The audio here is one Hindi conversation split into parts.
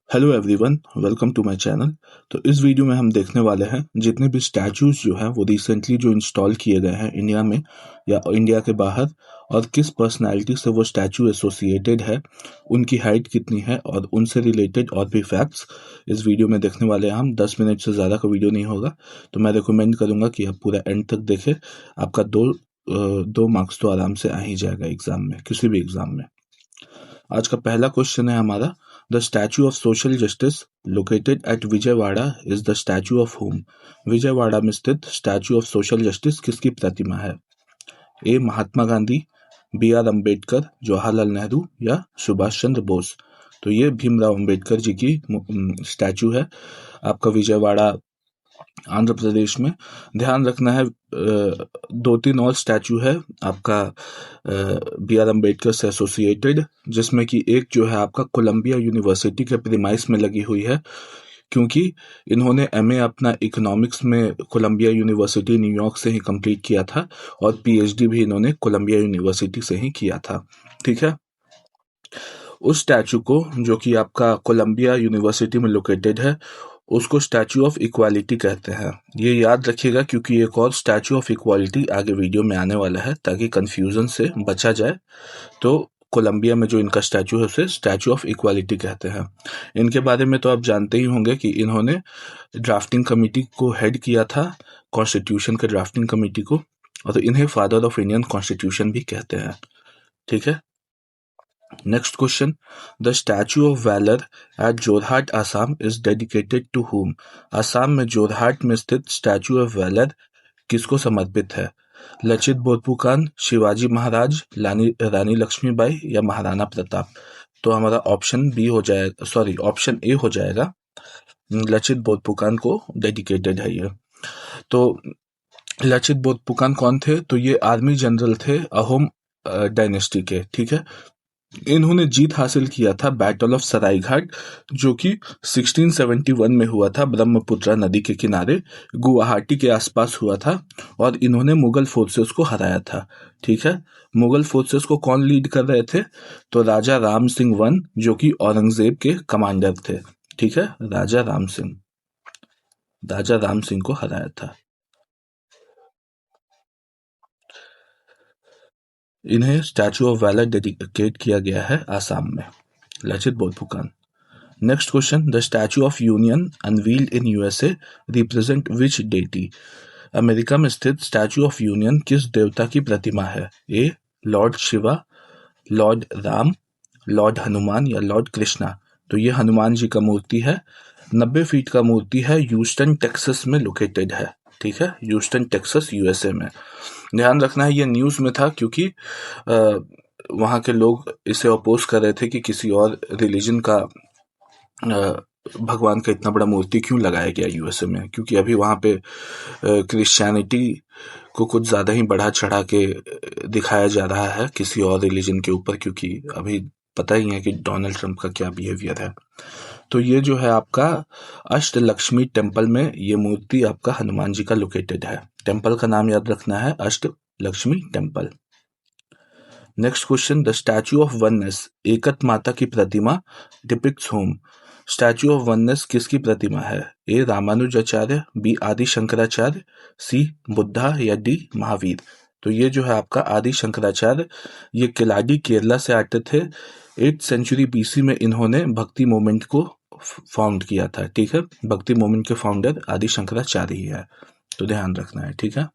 Hello everyone, welcome to my channel. तो इस वीडियो में हम देखने वाले हैं जितने भी स्टैचूज जो हैं वो रिसेंटली जो इंस्टॉल किए गए हैं इंडिया में या इंडिया के बाहर, और किस पर्सनालिटी से वो स्टैचू एसोसिएटेड है, उनकी हाइट कितनी है और उनसे रिलेटेड और भी फैक्ट्स इस वीडियो में देखने वाले हैं हम। 10 मिनट से ज़्यादा का वीडियो नहीं होगा, तो मैं रिकमेंड करूँगा कि आप पूरा एंड तक देखें। आपका दो मार्क्स तो आराम से आ ही जाएगा एग्जाम में, किसी भी एग्जाम में। आज का पहला क्वेश्चन है हमारा, the statue of social justice located at Vijayawada is the statue of home. Vijayawada में स्थित स्टैचू ऑफ सोशल जस्टिस किसकी प्रतिमा है? A Mahatma Gandhi, B R Ambedkar, Jawaharlal Nehru या सुभाष चंद्र बोस। तो ये भीमराव अम्बेडकर जी की स्टैचू है, आपका विजयवाड़ा आंध्र प्रदेश में। ध्यान रखना है, दो तीन और स्टैचू है आपका बी आर अम्बेडकर से एसोसिएटेड, जिसमें कि एक जो है आपका कोलंबिया यूनिवर्सिटी के प्रीमाइस में लगी हुई है, क्योंकि इन्होंने एमए अपना इकोनॉमिक्स में कोलंबिया यूनिवर्सिटी न्यूयॉर्क से ही कंप्लीट किया था, और पीएचडी भी इन्होंने कोलंबिया यूनिवर्सिटी से ही किया था। ठीक है, उस स्टैचू को जो कि आपका कोलंबिया यूनिवर्सिटी में लोकेटेड है, उसको स्टैचू ऑफ इक्वालिटी कहते हैं। ये याद रखिएगा, क्योंकि एक और स्टैचू ऑफ इक्वालिटी आगे वीडियो में आने वाला है, ताकि कंफ्यूजन से बचा जाए। तो कोलंबिया में जो इनका स्टैचू है उसे स्टैचू ऑफ इक्वालिटी कहते हैं। इनके बारे में तो आप जानते ही होंगे कि इन्होंने ड्राफ्टिंग कमेटी को हेड किया था, कॉन्स्टिट्यूशन के ड्राफ्टिंग कमेटी को, और इन्हें फादर ऑफ इंडियन कॉन्स्टिट्यूशन भी कहते हैं। ठीक है, next question, the statue of valour at Jorhat Assam is dedicated to whom। Assam में जोरहाट में स्थित स्टैचू ऑफ वैलर किसको समर्पित है? लचित बोरफुकन, शिवाजी महाराज, रानी लक्ष्मीबाई या महाराणा प्रताप। तो हमारा ऑप्शन बी हो जाएगा, सॉरी ऑप्शन ए हो जाएगा, लचित बोरफुकन को डेडिकेटेड है ये। तो लचित बोरफुकन कौन थे? तो ये आर्मी जनरल थे अहोम डायनेस्टी के। ठीक है, इन्होंने जीत हासिल किया था बैटल ऑफ सरायघाट, जो कि 1671 में हुआ था, ब्रह्मपुत्र नदी के किनारे गुवाहाटी के आसपास हुआ था, और इन्होंने मुगल फोर्सेस को हराया था। ठीक है, मुगल फोर्सेस को कौन लीड कर रहे थे? तो राजा राम सिंह वन, जो कि औरंगजेब के कमांडर थे। ठीक है, राजा राम सिंह को हराया था। इन्हें स्टैचू ऑफ वैलर डेडिकेट किया गया है आसाम में, Lachit Borphukan. Next question, the statue of union unveiled in USA represent which deity. America में स्थित स्टैचू ऑफ यूनियन किस देवता की प्रतिमा है? A Lord Shiva, Lord Ram, Lord Hanuman या लॉर्ड कृष्णा। तो ये हनुमान जी का मूर्ति है, 90 फीट का मूर्ति है, ह्यूस्टन टेक्सास में लोकेटेड है। ठीक है, ह्यूस्टन टेक्सास यूएसए में। ध्यान रखना है, ये न्यूज़ में था, क्योंकि वहाँ के लोग इसे अपोज कर रहे थे कि किसी और रिलीजन का भगवान का इतना बड़ा मूर्ति क्यों लगाया गया यूएसए में, क्योंकि अभी वहाँ पे क्रिश्चियनिटी को कुछ ज़्यादा ही बढ़ा चढ़ा के दिखाया जा रहा है किसी और रिलीजन के ऊपर, क्योंकि अभी पता ही है कि डोनाल्ड ट्रंप का क्या बिहेवियर है। तो ये जो है आपका अष्टलक्ष्मी टेम्पल में ये मूर्ति आपका हनुमान जी का लोकेटेड है। टेम्पल का नाम याद रखना है, Ashtalakshmi temple. Next question, the statue of oneness एकत माता की प्रतिमा depicts whom। Statue of oneness किसकी प्रतिमा है? ए रामानुजाचार्य, बी आदि शंकराचार्य, सी बुद्धा या डी महावीर। तो ये जो है आपका आदि शंकराचार्य, ये किलाडी केरला से आते थे। 8th सेंचुरी बीसी में इन्होंने भक्ति मूवमेंट को फाउंड किया था। ठीक है, भक्ति मूवमेंट के फाउंडर आदि शंकराचार्य ही है, तो ध्यान रखना है। ठीक है,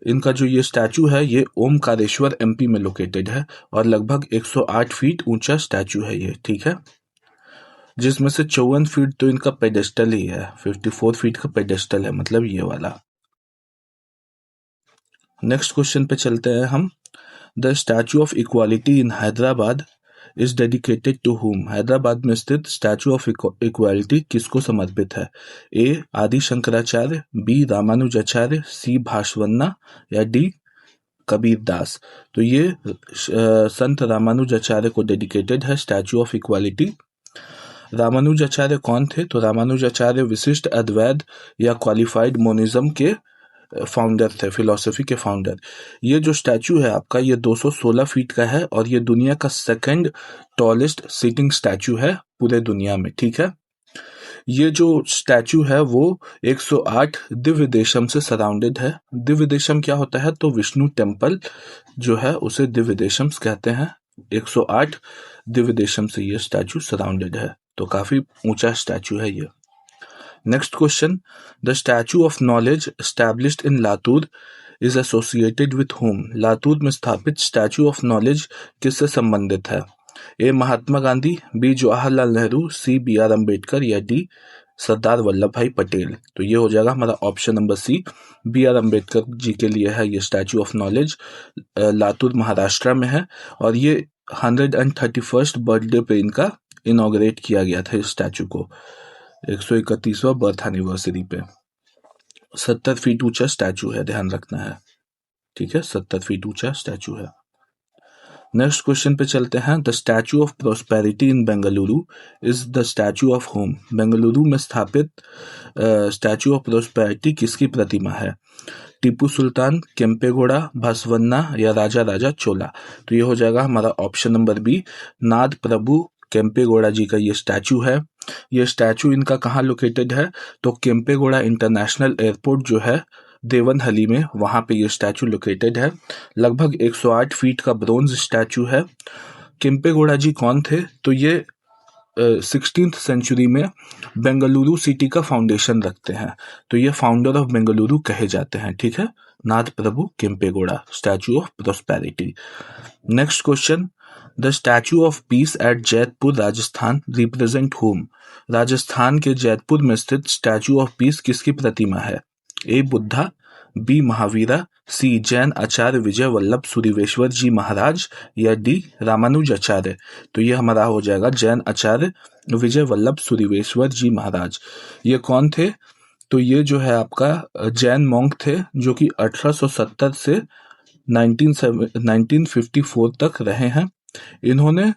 इनका जो ये स्टैचू है ये ओमकारेश्वर एमपी में लोकेटेड है, और लगभग 108 फीट ऊंचा स्टैचू है ये। ठीक है, जिसमें से 54 फीट तो इनका पेडेस्टल ही है, 54 फीट का पेडेस्टल है, मतलब ये वाला। नेक्स्ट क्वेश्चन पे चलते हैं हम, the statue of equality in Hyderabad is dedicated to whom। Hyderabad में स्थित स्टैचू ऑफ इक्वालिटी किसको समर्पित है? ए आदि शंकराचार्य, बी रामानुजाचार्य, सी भास्वन्ना या डी कबीर दास। तो ये संत रामानुजाचार्य को डेडिकेटेड है स्टैचू ऑफ इक्वालिटी। रामानुजाचार्य कौन थे? तो रामानुजाचार्य विशिष्ट अद्वैत या क्वालिफाइड मोनिज्म के फाउंडर थे, फिलोसफी के फाउंडर। ये जो स्टैचू है आपका, ये 216 फीट का है और ये दुनिया का सेकंड टॉलेस्ट सिटिंग स्टैचू है पूरे दुनिया में, ठीक है। ये जो स्टैचू है वो 108 दिव्य देशम से सराउंडेड है। दिव्य देशम क्या होता है? तो विष्णु टेम्पल जो है उसे दिव्य देशम कहते हैं। 108 दिव्य देशम से ये स्टैचू सराउंडेड है, तो काफी ऊंचा स्टैचू है ये। Next question, the statue of knowledge established in Latur is associated with whom. Latur में स्थापित स्टैचू ऑफ नॉलेज किससे संबंधित है? A Mahatma Gandhi, B Jawaharlal Nehru, C B R Ambedkar या डी सरदार वल्लभ भाई पटेल। तो ये हो जाएगा हमारा option number C, B R Ambedkar ji के लिए है ये statue of knowledge. Latur Maharashtra में है और ये 131st बर्थडे पे इनका इनॉग्रेट किया गया था इस स्टैचू को, 131वां बर्थ एनिवर्सरी पे। 70 फीट ऊंचा स्टैचू है, ध्यान रखना है, ठीक है, 70 फीट ऊंचा स्टैचू है। नेक्स्ट क्वेश्चन पे चलते हैं। The statue of prosperity in Bengaluru is the statue of home. Bengaluru में स्थापित स्टैचू ऑफ प्रोस्पेरिटी किसकी प्रतिमा है? टीपू सुल्तान, केम्पेगौड़ा, बसवन्ना या राजा राजा चोला। तो ये हो जाएगा हमारा ऑप्शन नंबर बी, नाद प्रभु केम्पेगौड़ा जी का ये स्टैचू है। ये स्टैचू इनका कहाँ लोकेटेड है? तो केम्पेगौड़ा इंटरनेशनल एयरपोर्ट जो है देवनहली में, वहां पे ये स्टैचू लोकेटेड है। लगभग 108 फीट का ब्रोंज स्टैचू है। केम्पेगौड़ा जी कौन थे? तो ये 16th सेंचुरी में बेंगलुरु सिटी का फाउंडेशन रखते हैं, तो ये फाउंडर ऑफ बेंगलुरु कहे जाते हैं, ठीक है। Nadaprabhu Kempegowda, statue of prosperity. Next question, the statue of peace at Jaitpur Rajasthan represent whom. Rajasthan के जैतपुर में स्थित स्टैचू ऑफ पीस किसकी प्रतिमा है? ए बुद्धा, बी महावीरा, सी जैन आचार्य विजय वल्लभ सूरिवेश्वर जी महाराज या डी रामानुजाचार्य। तो ये हमारा हो जाएगा जैन आचार्य विजय वल्लभ सूरिवेश्वर जी महाराज। ये कौन थे? तो ये जो है आपका जैन मॉन्क थे जो कि 1870 से 1954 तक रहे हैं। इन्होंने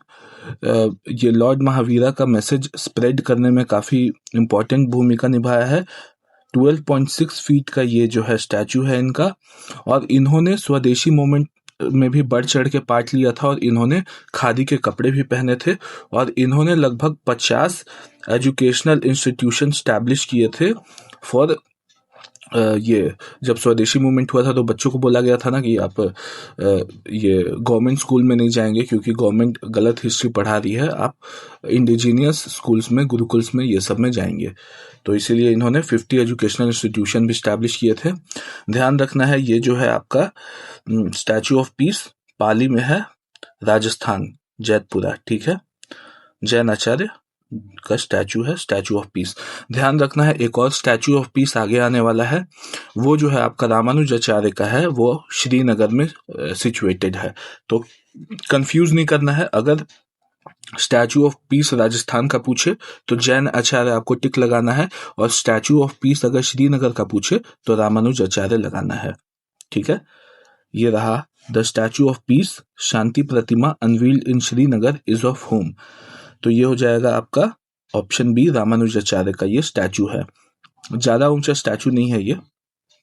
ये लॉर्ड महावीरा का मैसेज स्प्रेड करने में काफी इंपॉर्टेंट भूमिका निभाया है। 12.6 फीट का ये जो है स्टैचू है इनका, और इन्होंने स्वदेशी मूवमेंट में भी बढ़ चढ़ के पार्ट लिया था और इन्होंने खादी के कपड़े भी पहने थे और इन्होंने लगभग 50 एजुकेशनल इंस्टीट्यूशन स्टैब्लिश किए थे फॉर ये जब स्वदेशी मूवमेंट हुआ था तो बच्चों को बोला गया था ना कि आप ये गवर्नमेंट स्कूल में नहीं जाएंगे क्योंकि गवर्नमेंट गलत हिस्ट्री पढ़ा रही है, आप इंडिजीनियस स्कूल्स में, गुरुकुल्स में, ये सब में जाएंगे। तो इसीलिए इन्होंने 50 एजुकेशनल इंस्टीट्यूशन भी स्टैब्लिश किए थे। ध्यान रखना है ये जो है आपका स्टैचू ऑफ पीस पाली में है, राजस्थान, जैतपुरा, ठीक है। जैन आचार्य का स्टैचू है, स्टैचू ऑफ पीस। ध्यान रखना है एक और स्टैचू ऑफ पीस आगे आने वाला है, वो जो है आपका रामानुजाचार्य का है, वो श्रीनगर में सिचुएटेड है। तो कंफ्यूज नहीं करना है, अगर स्टैचू ऑफ पीस राजस्थान का पूछे तो जैन आचार्य आपको टिक लगाना है, और स्टैचू ऑफ पीस अगर श्रीनगर का पूछे तो रामानुजाचार्य लगाना है, ठीक है। ये रहा the statue of piece, Shanti Pratima unveiled in Srinagar is of home. तो ये हो जाएगा आपका ऑप्शन बी, रामानुजाचार्य का ये स्टैचू है। ज्यादा ऊंचा स्टैचू नहीं है ये,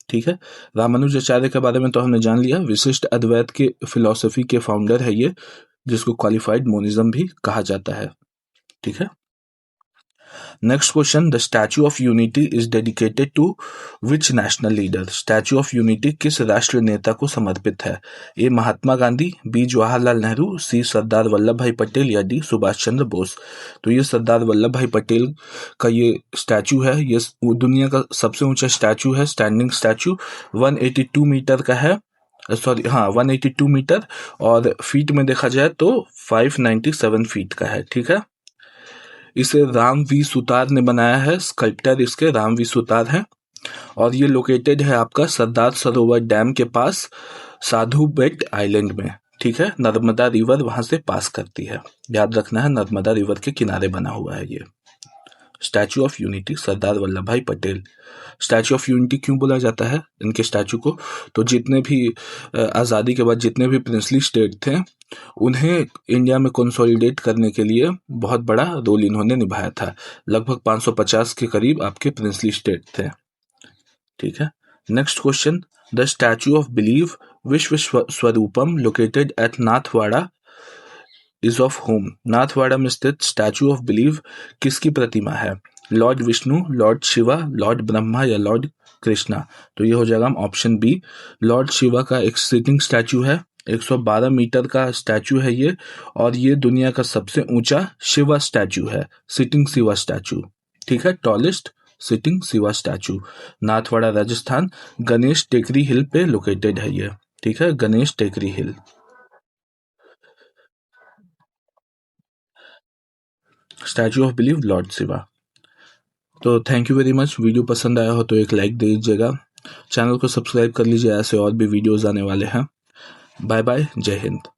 ठीक है। रामानुजाचार्य के बारे में तो हमने जान लिया, विशिष्ट अद्वैत के फिलॉसफी के फाउंडर है ये, जिसको क्वालिफाइड मोनिज्म भी कहा जाता है, ठीक है। Next question, the statue of unity is dedicated to which national leader. Statue of unity किस राष्ट्र नेता को समर्पित है? A Mahatma Gandhi, B Jawaharlal Nehru, C Sardar Vallabhbhai Patel या डी सुभाष चंद्र बोस। तो ये सरदार वल्लभ भाई पटेल का ये स्टैचू है, ये दुनिया का सबसे ऊंचा स्टैचू है, स्टैंडिंग स्टैचू, 182 मीटर का है, 182 मीटर, और फीट में देखा जाए तो 597 फीट का है, ठीक है। इसे राम वी सुतार ने बनाया है, स्कल्प्टर इसके राम वी सुतार है, और ये लोकेटेड है आपका सरदार सरोवर डैम के पास, साधु बेट आइलैंड में, ठीक है। नर्मदा रिवर वहां से पास करती है, याद रखना है, नर्मदा रिवर के किनारे बना हुआ है ये statue of unity, Sardar Vallabhbhai Patel. Statue of unity क्यों बोला जाता है इनके स्टैचू को? तो जितने भी आज़ादी के बाद जितने भी प्रिंसली स्टेट थे, उन्हें इंडिया में कंसोलिडेट करने के लिए बहुत बड़ा रोल इन्होंने निभाया था। लगभग 550 के करीब आपके प्रिंसली स्टेट थे, ठीक है। Next question, the statue of believe Vishwa Swaroopam located at Nathdwara is of whom. Nathdwara में स्थित स्टैचू ऑफ बिलीव किसकी प्रतिमा है? Lord Vishnu, Lord Shiva, Lord Brahma या लॉर्ड कृष्णा? तो ये हो जाएगा ऑप्शन बी, लॉर्ड शिवा का एक सिटिंग स्टैचू है, 112 मीटर का स्टैचू है ये, और ये दुनिया का सबसे ऊंचा शिवा स्टैचू है, सिटिंग शिवा स्टैचू। ठीक है, tallest sitting Shiva statue, Nathdwara Rajasthan, Ganesh Tekri hill पे लोकेटेड है ये। ठीक है, Ganesh Tekri hill. Statue of believe Lord Shiva. तो thank you very much. Video पसंद आया हो तो एक लाइक दे दीजिएगा, चैनल को सब्सक्राइब कर लीजिए, ऐसे और भी वीडियोस आने वाले हैं। बाय बाय, जय हिंद।